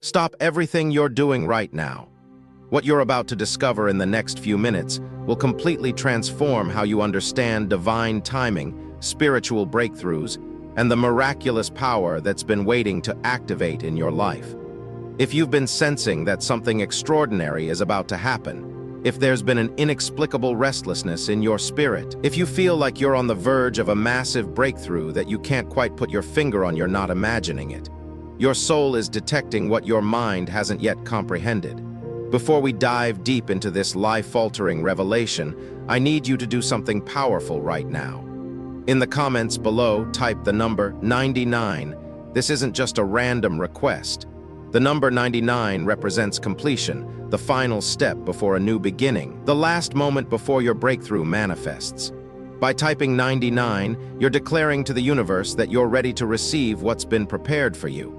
Stop everything you're doing right now. What you're about to discover in the next few minutes will completely transform how you understand divine timing, spiritual breakthroughs, and the miraculous power that's been waiting to activate in your life. If you've been sensing that something extraordinary is about to happen, if there's been an inexplicable restlessness in your spirit, if you feel like you're on the verge of a massive breakthrough that you can't quite put your finger on, you're not imagining it. Your soul is detecting what your mind hasn't yet comprehended. Before we dive deep into this life-altering revelation, I need you to do something powerful right now. In the comments below, type the number 99. This isn't just a random request. The number 99 represents completion, the final step before a new beginning, the last moment before your breakthrough manifests. By typing 99, you're declaring to the universe that you're ready to receive what's been prepared for you.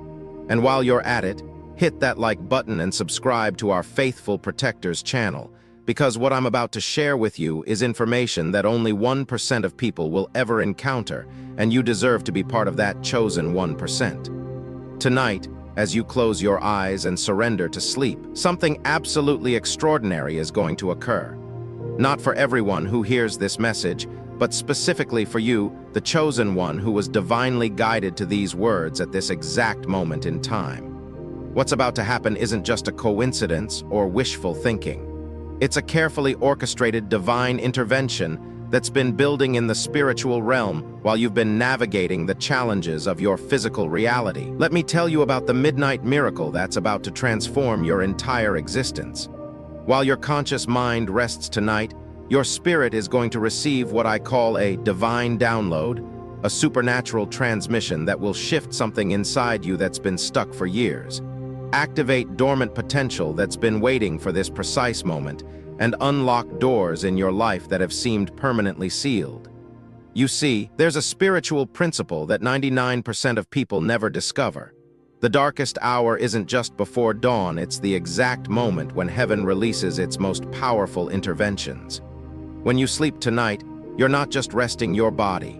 And while you're at it, hit that like button and subscribe to our Faithful Protectors channel, because what I'm about to share with you is information that only 1% of people will ever encounter, and you deserve to be part of that chosen 1%. Tonight, as you close your eyes and surrender to sleep, something absolutely extraordinary is going to occur. Not for everyone who hears this message, but specifically for you, the chosen one who was divinely guided to these words at this exact moment in time. What's about to happen isn't just a coincidence or wishful thinking. It's a carefully orchestrated divine intervention that's been building in the spiritual realm while you've been navigating the challenges of your physical reality. Let me tell you about the midnight miracle that's about to transform your entire existence. While your conscious mind rests tonight, your spirit is going to receive what I call a divine download, a supernatural transmission that will shift something inside you that's been stuck for years. Activate dormant potential that's been waiting for this precise moment, and unlock doors in your life that have seemed permanently sealed. You see, there's a spiritual principle that 99% of people never discover. The darkest hour isn't just before dawn, it's the exact moment when heaven releases its most powerful interventions. When you sleep tonight, you're not just resting your body.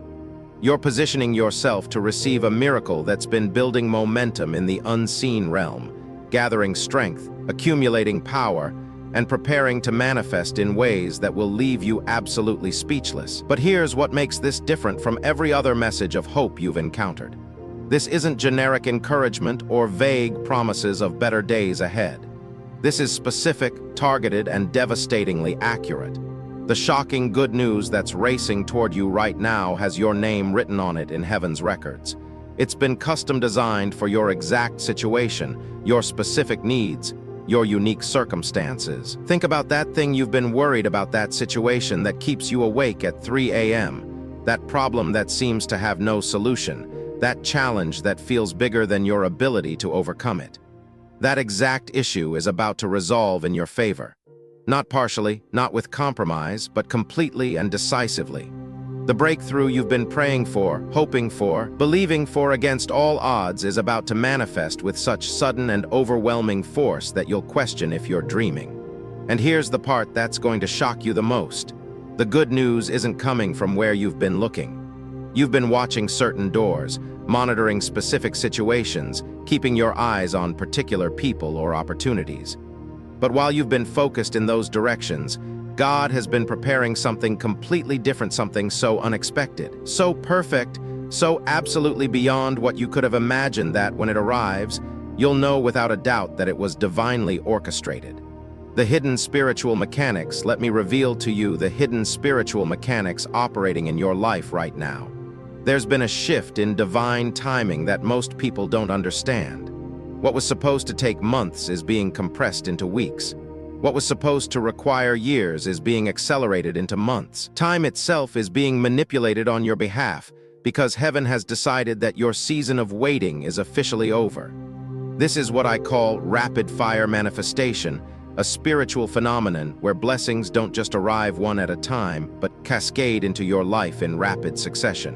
You're positioning yourself to receive a miracle that's been building momentum in the unseen realm, gathering strength, accumulating power, and preparing to manifest in ways that will leave you absolutely speechless. But here's what makes this different from every other message of hope you've encountered. This isn't generic encouragement or vague promises of better days ahead. This is specific, targeted, and devastatingly accurate. The shocking good news that's racing toward you right now has your name written on it in heaven's records. It's been custom designed for your exact situation, your specific needs, your unique circumstances. Think about that thing you've been worried about, that situation that keeps you awake at 3 a.m., that problem that seems to have no solution, that challenge that feels bigger than your ability to overcome it. That exact issue is about to resolve in your favor. Not partially, not with compromise, but completely and decisively. The breakthrough you've been praying for, hoping for, believing for against all odds is about to manifest with such sudden and overwhelming force that you'll question if you're dreaming. And here's the part that's going to shock you the most. The good news isn't coming from where you've been looking. You've been watching certain doors, monitoring specific situations, keeping your eyes on particular people or opportunities. But while you've been focused in those directions, God has been preparing something completely different, something so unexpected, so perfect, so absolutely beyond what you could have imagined that when it arrives, you'll know without a doubt that it was divinely orchestrated. The hidden spiritual mechanics, let me reveal to you the hidden spiritual mechanics operating in your life right now. There's been a shift in divine timing that most people don't understand. What was supposed to take months is being compressed into weeks. What was supposed to require years is being accelerated into months. Time itself is being manipulated on your behalf because heaven has decided that your season of waiting is officially over. This is what I call rapid-fire manifestation, a spiritual phenomenon where blessings don't just arrive one at a time, but cascade into your life in rapid succession.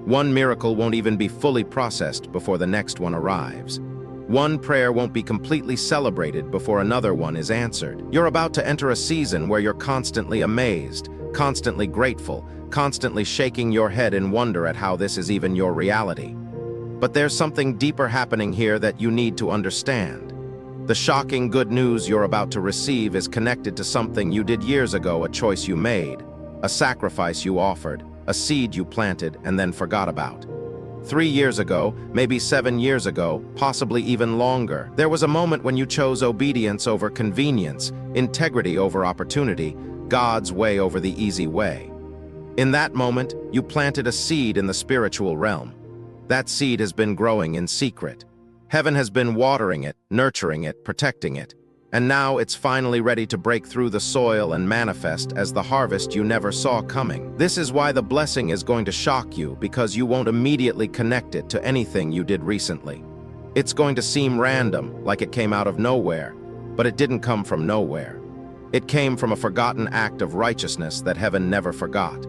One miracle won't even be fully processed before the next one arrives. One prayer won't be completely celebrated before another one is answered. You're about to enter a season where you're constantly amazed, constantly grateful, constantly shaking your head in wonder at how this is even your reality. But there's something deeper happening here that you need to understand. The shocking good news you're about to receive is connected to something you did years ago, a choice you made, a sacrifice you offered, a seed you planted and then forgot about. 3 years ago, maybe 7 years ago, possibly even longer, there was a moment when you chose obedience over convenience, integrity over opportunity, God's way over the easy way. In that moment, you planted a seed in the spiritual realm. That seed has been growing in secret. Heaven has been watering it, nurturing it, protecting it, and now it's finally ready to break through the soil and manifest as the harvest you never saw coming. This is why the blessing is going to shock you, because you won't immediately connect it to anything you did recently. It's going to seem random, like it came out of nowhere, but it didn't come from nowhere. It came from a forgotten act of righteousness that heaven never forgot.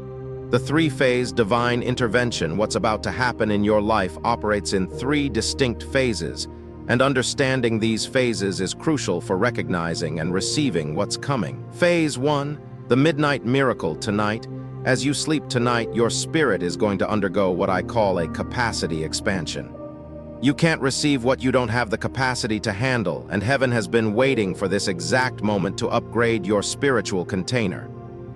The three-phase divine intervention, what's about to happen in your life, operates in 3 distinct phases, and understanding these phases is crucial for recognizing and receiving what's coming. Phase 1, the midnight miracle tonight. As you sleep tonight, your spirit is going to undergo what I call a capacity expansion. You can't receive what you don't have the capacity to handle, and heaven has been waiting for this exact moment to upgrade your spiritual container.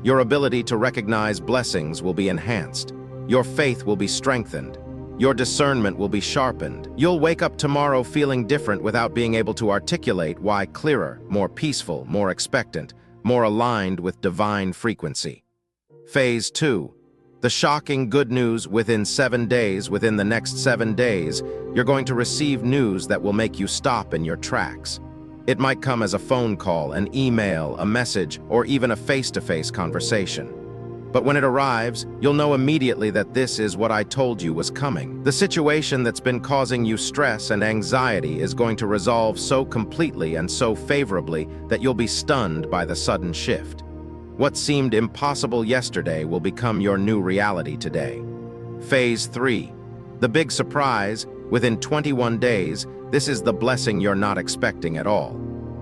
Your ability to recognize blessings will be enhanced. Your faith will be strengthened. Your discernment will be sharpened. You'll wake up tomorrow feeling different without being able to articulate why. Clearer, more peaceful, more expectant, more aligned with divine frequency. Phase 2. The shocking good news. Within the next 7 days, you're going to receive news that will make you stop in your tracks. It might come as a phone call, an email, a message, or even a face-to-face conversation. But when it arrives, you'll know immediately that this is what I told you was coming. The situation that's been causing you stress and anxiety is going to resolve so completely and so favorably that you'll be stunned by the sudden shift. What seemed impossible yesterday will become your new reality today. Phase 3. The big surprise. Within 21 days, this is the blessing you're not expecting at all.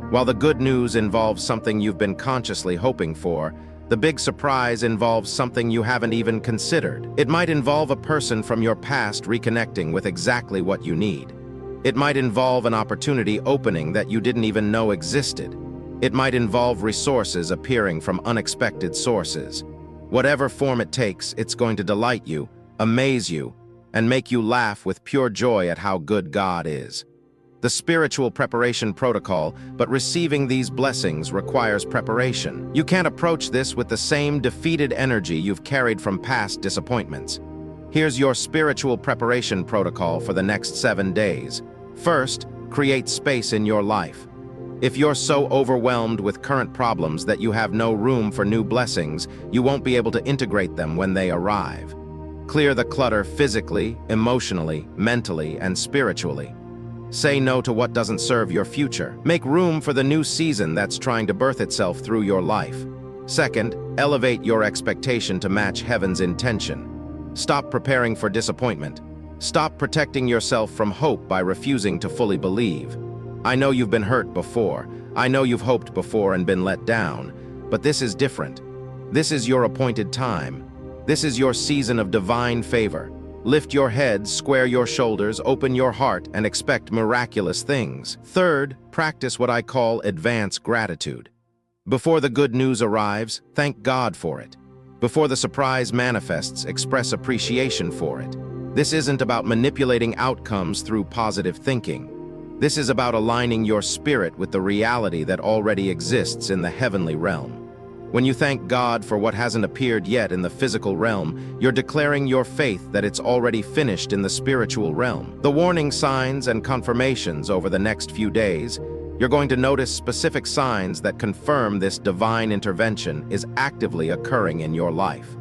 While the good news involves something you've been consciously hoping for, the big surprise involves something you haven't even considered. It might involve a person from your past reconnecting with exactly what you need. It might involve an opportunity opening that you didn't even know existed. It might involve resources appearing from unexpected sources. Whatever form it takes, it's going to delight you, amaze you, and make you laugh with pure joy at how good God is. The spiritual preparation protocol, but receiving these blessings requires preparation. You can't approach this with the same defeated energy you've carried from past disappointments. Here's your spiritual preparation protocol for the next 7 days. First, create space in your life. If you're so overwhelmed with current problems that you have no room for new blessings, you won't be able to integrate them when they arrive. Clear the clutter physically, emotionally, mentally, and spiritually. Say no to what doesn't serve your future. Make room for the new season that's trying to birth itself through your life. Second, elevate your expectation to match heaven's intention. Stop preparing for disappointment. Stop protecting yourself from hope by refusing to fully believe. I know you've been hurt before. I know you've hoped before and been let down. But this is different. This is your appointed time. This is your season of divine favor. Lift your head, square your shoulders, open your heart, and expect miraculous things. Third, practice what I call advance gratitude. Before the good news arrives, thank God for it. Before the surprise manifests, express appreciation for it. This isn't about manipulating outcomes through positive thinking. This is about aligning your spirit with the reality that already exists in the heavenly realm. When you thank God for what hasn't appeared yet in the physical realm, you're declaring your faith that it's already finished in the spiritual realm. The warning signs and confirmations over the next few days, you're going to notice specific signs that confirm this divine intervention is actively occurring in your life.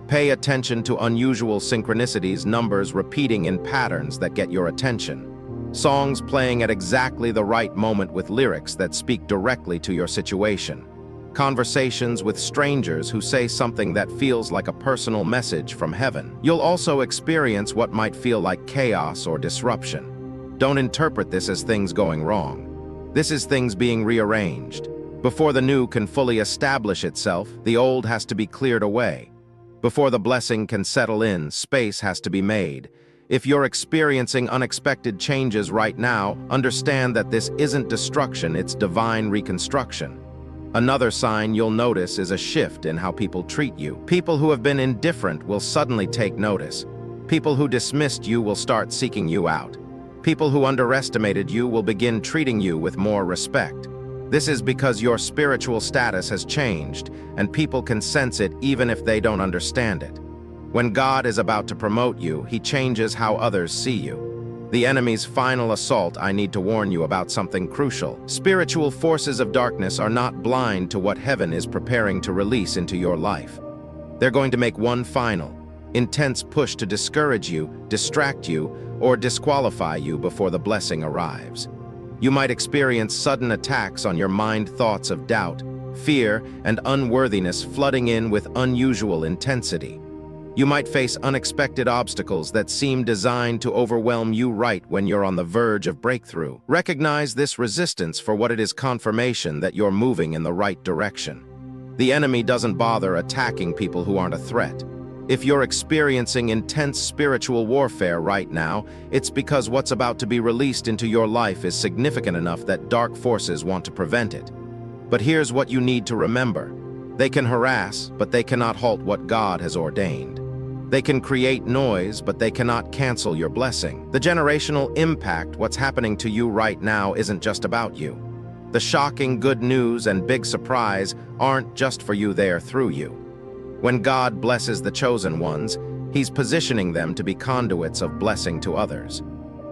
Pay attention to unusual synchronicities, numbers repeating in patterns that get your attention. Songs playing at exactly the right moment with lyrics that speak directly to your situation. Conversations with strangers who say something that feels like a personal message from heaven. You'll also experience what might feel like chaos or disruption. Don't interpret this as things going wrong. This is things being rearranged. Before the new can fully establish itself, the old has to be cleared away. Before the blessing can settle in, space has to be made. If you're experiencing unexpected changes right now, understand that this isn't destruction, it's divine reconstruction. Another sign you'll notice is a shift in how people treat you. People who have been indifferent will suddenly take notice. People who dismissed you will start seeking you out. People who underestimated you will begin treating you with more respect. This is because your spiritual status has changed, and people can sense it even if they don't understand it. When God is about to promote you, He changes how others see you. The enemy's final assault, I need to warn you about something crucial. Spiritual forces of darkness are not blind to what heaven is preparing to release into your life. They're going to make one final, intense push to discourage you, distract you, or disqualify you before the blessing arrives. You might experience sudden attacks on your mind, thoughts of doubt, fear, and unworthiness flooding in with unusual intensity. You might face unexpected obstacles that seem designed to overwhelm you right when you're on the verge of breakthrough. Recognize this resistance for what it is: confirmation that you're moving in the right direction. The enemy doesn't bother attacking people who aren't a threat. If you're experiencing intense spiritual warfare right now, it's because what's about to be released into your life is significant enough that dark forces want to prevent it. But here's what you need to remember. They can harass, but they cannot halt what God has ordained. They can create noise, but they cannot cancel your blessing. The generational impact, what's happening to you right now, isn't just about you. The shocking good news and big surprise aren't just for you, they're through you. When God blesses the chosen ones, He's positioning them to be conduits of blessing to others.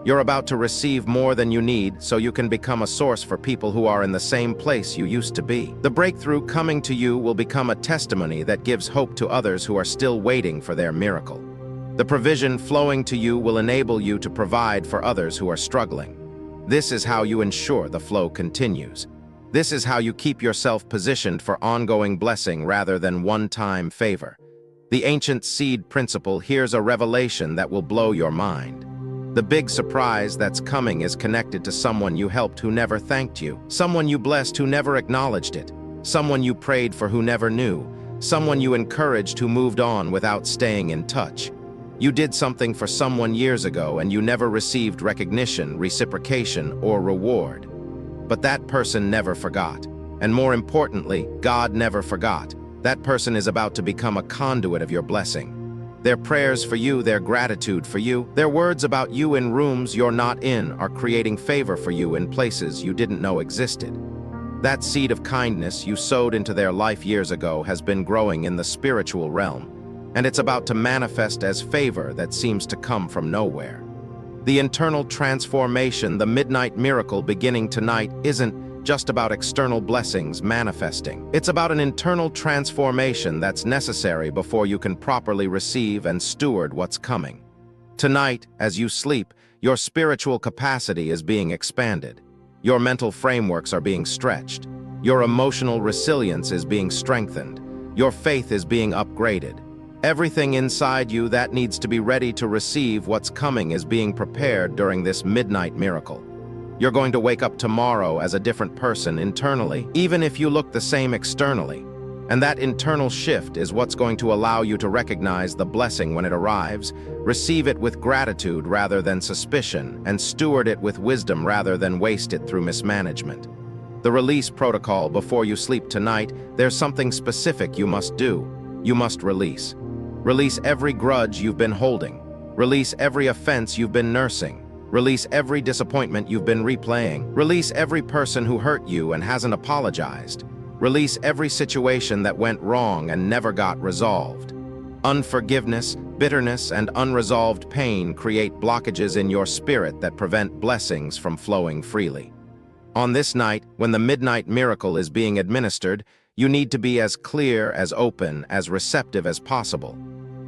You're about to receive more than you need so you can become a source for people who are in the same place you used to be. The breakthrough coming to you will become a testimony that gives hope to others who are still waiting for their miracle. The provision flowing to you will enable you to provide for others who are struggling. This is how you ensure the flow continues. This is how you keep yourself positioned for ongoing blessing rather than one-time favor. The ancient seed principle: here's a revelation that will blow your mind. The big surprise that's coming is connected to someone you helped who never thanked you, someone you blessed who never acknowledged it, someone you prayed for who never knew, someone you encouraged who moved on without staying in touch. You did something for someone years ago and you never received recognition, reciprocation, or reward. But that person never forgot. And more importantly, God never forgot. That person is about to become a conduit of your blessing. Their prayers for you, their gratitude for you, their words about you in rooms you're not in are creating favor for you in places you didn't know existed. That seed of kindness you sowed into their life years ago has been growing in the spiritual realm, and it's about to manifest as favor that seems to come from nowhere. The internal transformation, the midnight miracle beginning tonight, isn't just about external blessings manifesting. It's about an internal transformation that's necessary before you can properly receive and steward what's coming. Tonight, as you sleep, your spiritual capacity is being expanded. Your mental frameworks are being stretched. Your emotional resilience is being strengthened. Your faith is being upgraded. Everything inside you that needs to be ready to receive what's coming is being prepared during this midnight miracle. You're going to wake up tomorrow as a different person internally, even if you look the same externally. And that internal shift is what's going to allow you to recognize the blessing when it arrives, receive it with gratitude rather than suspicion, and steward it with wisdom rather than waste it through mismanagement. The release protocol before you sleep tonight: there's something specific you must do. You must release. Release every grudge you've been holding. Release every offense you've been nursing. Release every disappointment you've been replaying. Release every person who hurt you and hasn't apologized. Release every situation that went wrong and never got resolved. Unforgiveness, bitterness, and unresolved pain create blockages in your spirit that prevent blessings from flowing freely. On this night, when the midnight miracle is being administered, you need to be as clear, as open, as receptive as possible.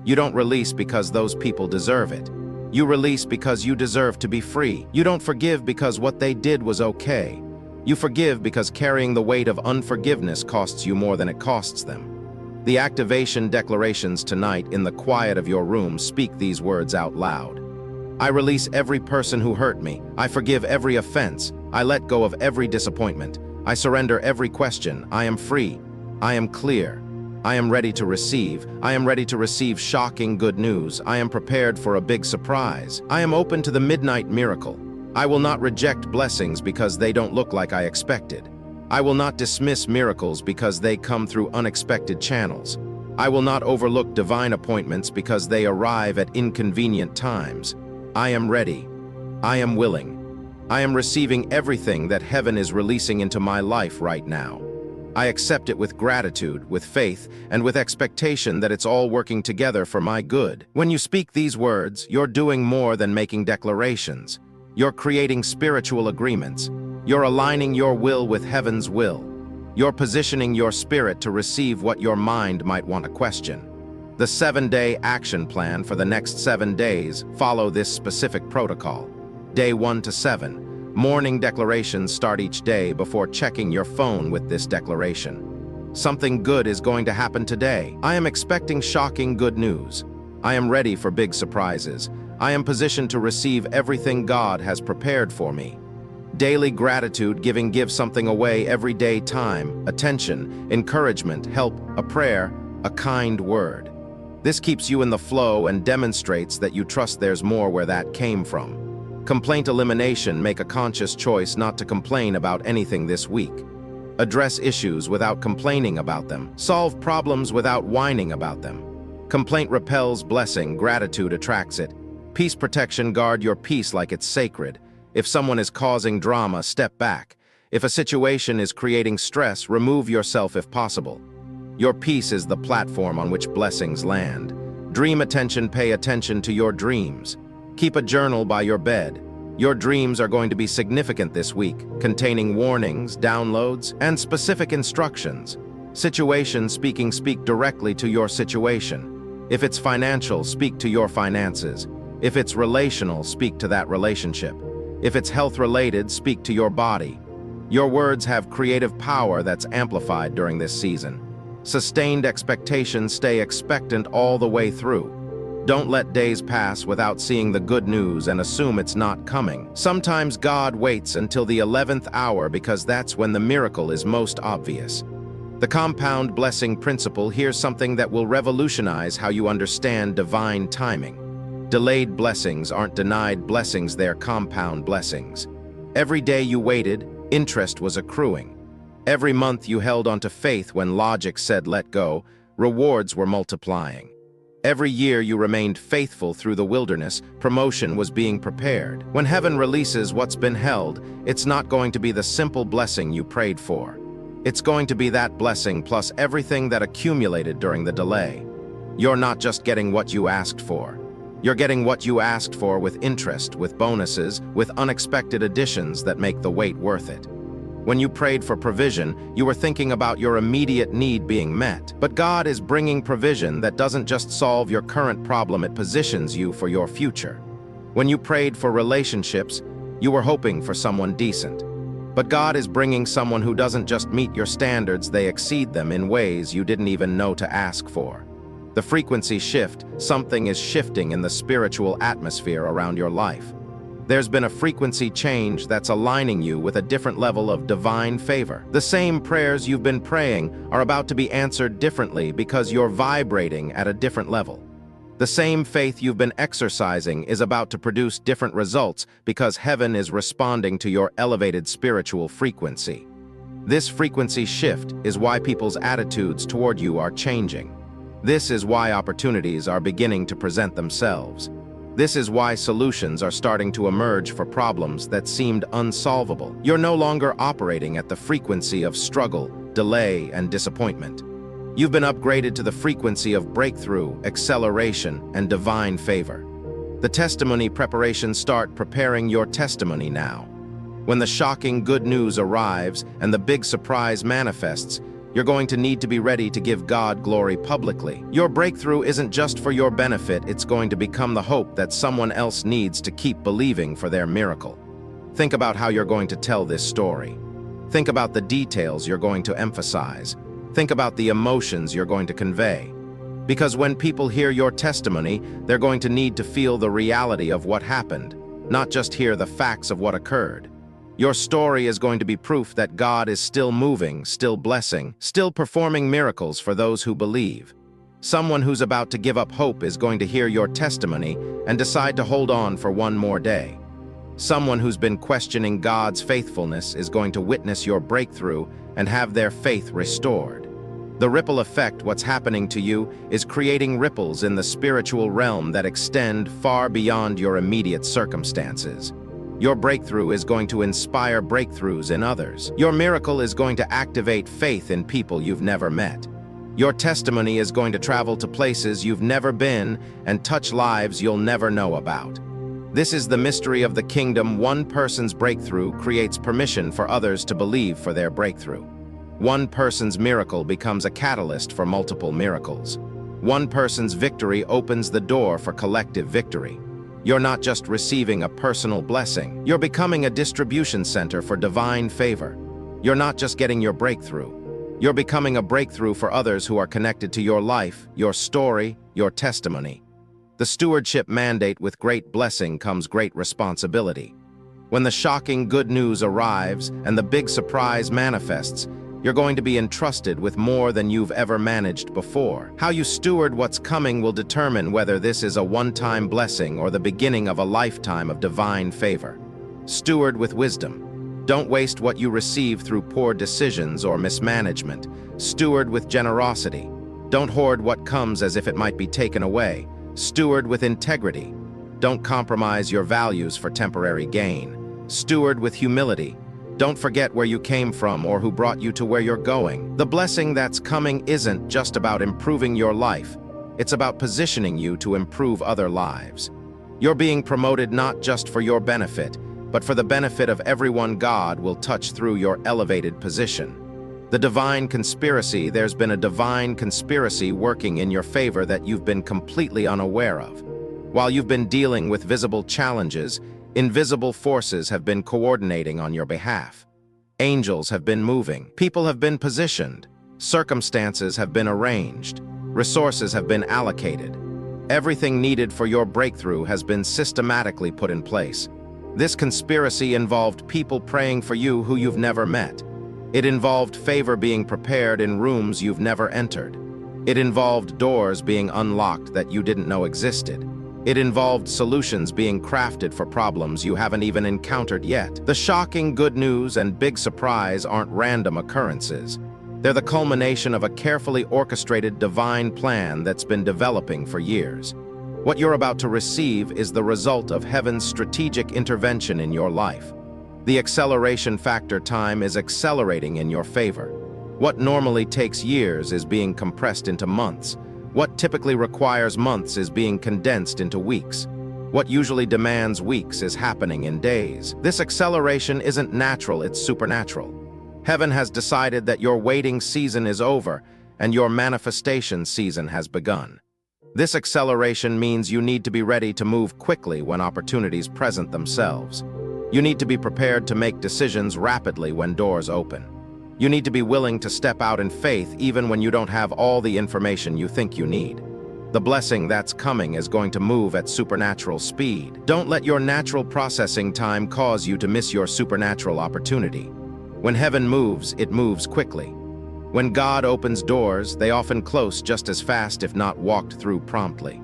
You don't release because those people deserve it. You release because you deserve to be free. You don't forgive because what they did was okay. You forgive because carrying the weight of unforgiveness costs you more than it costs them. The activation declarations tonight in the quiet of your room speak these words out loud. I release every person who hurt me. I forgive every offense. I let go of every disappointment. I surrender every question. I am free. I am clear. I am ready to receive. I am ready to receive shocking good news. I am prepared for a big surprise. I am open to the midnight miracle. I will not reject blessings because they don't look like I expected. I will not dismiss miracles because they come through unexpected channels. I will not overlook divine appointments because they arrive at inconvenient times. I am ready. I am willing. I am receiving everything that heaven is releasing into my life right now. I accept it with gratitude, with faith, and with expectation that it's all working together for my good. When you speak these words, you're doing more than making declarations. You're creating spiritual agreements. You're aligning your will with heaven's will. You're positioning your spirit to receive what your mind might want to question. The 7-day action plan for the next 7 days follow this specific protocol. Day 1 to 7. Morning declarations start each day before checking your phone with this declaration. Something good is going to happen today. I am expecting shocking good news. I am ready for big surprises. I am positioned to receive everything God has prepared for me. Daily gratitude giving, give something away every day: time, attention, encouragement, help, a prayer, a kind word. This keeps you in the flow and demonstrates that you trust there's more where that came from. Complaint elimination, make a conscious choice not to complain about anything this week. Address issues without complaining about them. Solve problems without whining about them. Complaint repels blessing, gratitude attracts it. Peace protection, guard your peace like it's sacred. If someone is causing drama, step back. If a situation is creating stress, remove yourself if possible. Your peace is the platform on which blessings land. Dream attention, pay attention to your dreams. Keep a journal by your bed. Your dreams are going to be significant this week, containing warnings, downloads, and specific instructions. Situation speaking, speak directly to your situation. If it's financial, speak to your finances. If it's relational, speak to that relationship. If it's health-related, speak to your body. Your words have creative power that's amplified during this season. Sustained expectations, stay expectant all the way through. Don't let days pass without seeing the good news and assume it's not coming. Sometimes God waits until the 11th hour because that's when the miracle is most obvious. The compound blessing principle, here's something that will revolutionize how you understand divine timing. Delayed blessings aren't denied blessings, they're compound blessings. Every day you waited, interest was accruing. Every month you held onto faith when logic said let go, rewards were multiplying. Every year you remained faithful through the wilderness, promotion was being prepared. When heaven releases what's been held, it's not going to be the simple blessing you prayed for. It's going to be that blessing plus everything that accumulated during the delay. You're not just getting what you asked for. You're getting what you asked for with interest, with bonuses, with unexpected additions that make the wait worth it. When you prayed for provision, you were thinking about your immediate need being met. But God is bringing provision that doesn't just solve your current problem, it positions you for your future. When you prayed for relationships, you were hoping for someone decent. But God is bringing someone who doesn't just meet your standards, they exceed them in ways you didn't even know to ask for. The frequency shift, something is shifting in the spiritual atmosphere around your life. There's been a frequency change that's aligning you with a different level of divine favor. The same prayers you've been praying are about to be answered differently because you're vibrating at a different level. The same faith you've been exercising is about to produce different results because heaven is responding to your elevated spiritual frequency. This frequency shift is why people's attitudes toward you are changing. This is why opportunities are beginning to present themselves. This is why solutions are starting to emerge for problems that seemed unsolvable. You're no longer operating at the frequency of struggle, delay, and disappointment. You've been upgraded to the frequency of breakthrough, acceleration, and divine favor. The testimony preparations start preparing your testimony now. When the shocking good news arrives and the big surprise manifests, you're going to need to be ready to give God glory publicly. Your breakthrough isn't just for your benefit, it's going to become the hope that someone else needs to keep believing for their miracle. Think about how you're going to tell this story. Think about the details you're going to emphasize. Think about the emotions you're going to convey. Because when people hear your testimony, they're going to need to feel the reality of what happened, not just hear the facts of what occurred. Your story is going to be proof that God is still moving, still blessing, still performing miracles for those who believe. Someone who's about to give up hope is going to hear your testimony and decide to hold on for one more day. Someone who's been questioning God's faithfulness is going to witness your breakthrough and have their faith restored. The ripple effect, what's happening to you, is creating ripples in the spiritual realm that extend far beyond your immediate circumstances. Your breakthrough is going to inspire breakthroughs in others. Your miracle is going to activate faith in people you've never met. Your testimony is going to travel to places you've never been and touch lives you'll never know about. This is the mystery of the kingdom. One person's breakthrough creates permission for others to believe for their breakthrough. One person's miracle becomes a catalyst for multiple miracles. One person's victory opens the door for collective victory. You're not just receiving a personal blessing, you're becoming a distribution center for divine favor. You're not just getting your breakthrough, you're becoming a breakthrough for others who are connected to your life, your story, your testimony. The stewardship mandate: with great blessing comes great responsibility. When the shocking good news arrives and the big surprise manifests, you're going to be entrusted with more than you've ever managed before. How you steward what's coming will determine whether this is a one-time blessing or the beginning of a lifetime of divine favor. Steward with wisdom. Don't waste what you receive through poor decisions or mismanagement. Steward with generosity. Don't hoard what comes as if it might be taken away. Steward with integrity. Don't compromise your values for temporary gain. Steward with humility. Don't forget where you came from or who brought you to where you're going. The blessing that's coming isn't just about improving your life. It's about positioning you to improve other lives. You're being promoted not just for your benefit, but for the benefit of everyone God will touch through your elevated position. The divine conspiracy: there's been a divine conspiracy working in your favor that you've been completely unaware of. While you've been dealing with visible challenges, invisible forces have been coordinating on your behalf. Angels have been moving. People have been positioned. Circumstances have been arranged. Resources have been allocated. Everything needed for your breakthrough has been systematically put in place. This conspiracy involved people praying for you who you've never met. It involved favor being prepared in rooms you've never entered. It involved doors being unlocked that you didn't know existed. It involved solutions being crafted for problems you haven't even encountered yet. The shocking good news and big surprise aren't random occurrences. They're the culmination of a carefully orchestrated divine plan that's been developing for years. What you're about to receive is the result of heaven's strategic intervention in your life. The acceleration factor: time is accelerating in your favor. What normally takes years is being compressed into months. What typically requires months is being condensed into weeks. What usually demands weeks is happening in days. This acceleration isn't natural, it's supernatural. Heaven has decided that your waiting season is over and your manifestation season has begun. This acceleration means you need to be ready to move quickly when opportunities present themselves. You need to be prepared to make decisions rapidly when doors open. You need to be willing to step out in faith even when you don't have all the information you think you need. The blessing that's coming is going to move at supernatural speed. Don't let your natural processing time cause you to miss your supernatural opportunity. When heaven moves, it moves quickly. When God opens doors, they often close just as fast, if not walked through promptly.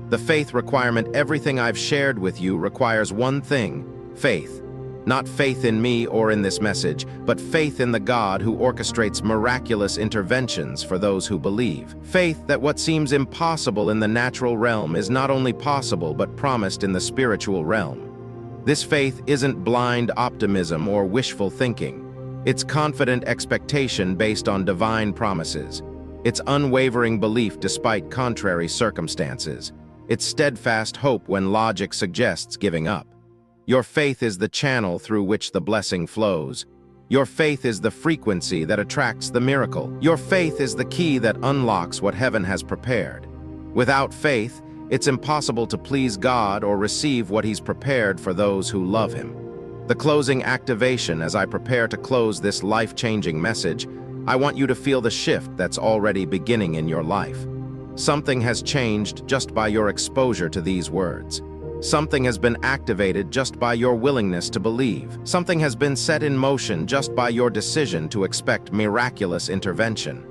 The faith requirement: everything I've shared with you requires one thing: faith. Not faith in me or in this message, but faith in the God who orchestrates miraculous interventions for those who believe. Faith that what seems impossible in the natural realm is not only possible but promised in the spiritual realm. This faith isn't blind optimism or wishful thinking. It's confident expectation based on divine promises. It's unwavering belief despite contrary circumstances. It's steadfast hope when logic suggests giving up. Your faith is the channel through which the blessing flows. Your faith is the frequency that attracts the miracle. Your faith is the key that unlocks what heaven has prepared. Without faith, it's impossible to please God or receive what He's prepared for those who love Him. The closing activation: as I prepare to close this life-changing message, I want you to feel the shift that's already beginning in your life. Something has changed just by your exposure to these words. Something has been activated just by your willingness to believe. Something has been set in motion just by your decision to expect miraculous intervention.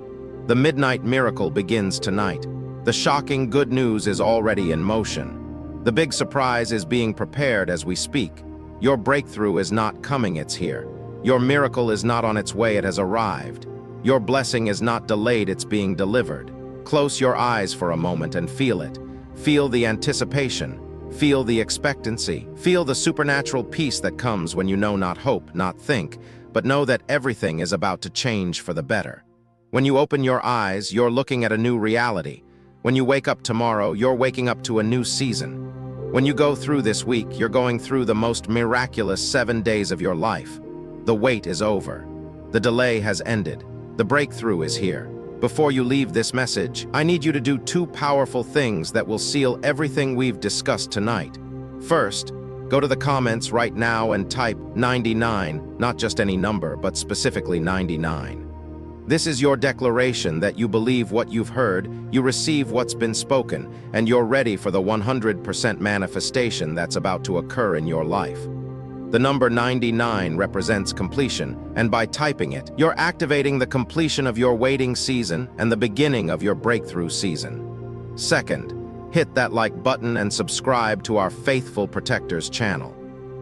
The midnight miracle begins tonight. The shocking good news is already in motion. The big surprise is being prepared as we speak. Your breakthrough is not coming, it's here. Your miracle is not on its way, it has arrived. Your blessing is not delayed, it's being delivered. Close your eyes for a moment and feel it. Feel the anticipation. Feel the expectancy. Feel the supernatural peace that comes when you know not hope, not think, but know that everything is about to change for the better. When you open your eyes, you're looking at a new reality. When you wake up tomorrow, you're waking up to a new season. When you go through this week, you're going through the most miraculous 7 days of your life. The wait is over. The delay has ended. The breakthrough is here. Before you leave this message, I need you to do 2 powerful things that will seal everything we've discussed tonight. First, go to the comments right now and type 99, not just any number, but specifically 99. This is your declaration that you believe what you've heard, you receive what's been spoken, and you're ready for the 100% manifestation that's about to occur in your life. The number 99 represents completion, and by typing it, you're activating the completion of your waiting season and the beginning of your breakthrough season. Second, hit that like button and subscribe to our Faithful Protectors channel.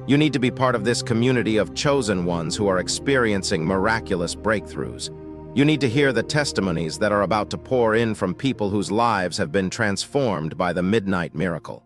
You need to be part of this community of chosen ones who are experiencing miraculous breakthroughs. You need to hear the testimonies that are about to pour in from people whose lives have been transformed by the midnight miracle.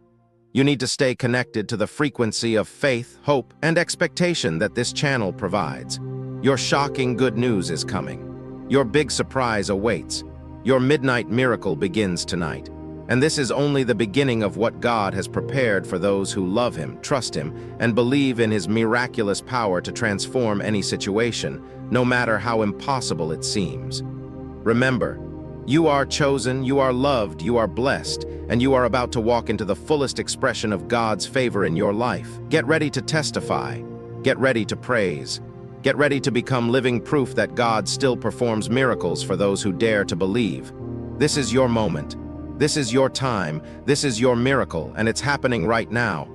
You need to stay connected to the frequency of faith, hope, and expectation that this channel provides. Your shocking good news is coming. Your big surprise awaits. Your midnight miracle begins tonight. And this is only the beginning of what God has prepared for those who love Him, trust Him, and believe in His miraculous power to transform any situation, no matter how impossible it seems. Remember, you are chosen, you are loved, you are blessed, and you are about to walk into the fullest expression of God's favor in your life. Get ready to testify. Get ready to praise. Get ready to become living proof that God still performs miracles for those who dare to believe. This is your moment. This is your time. This is your miracle, and it's happening right now.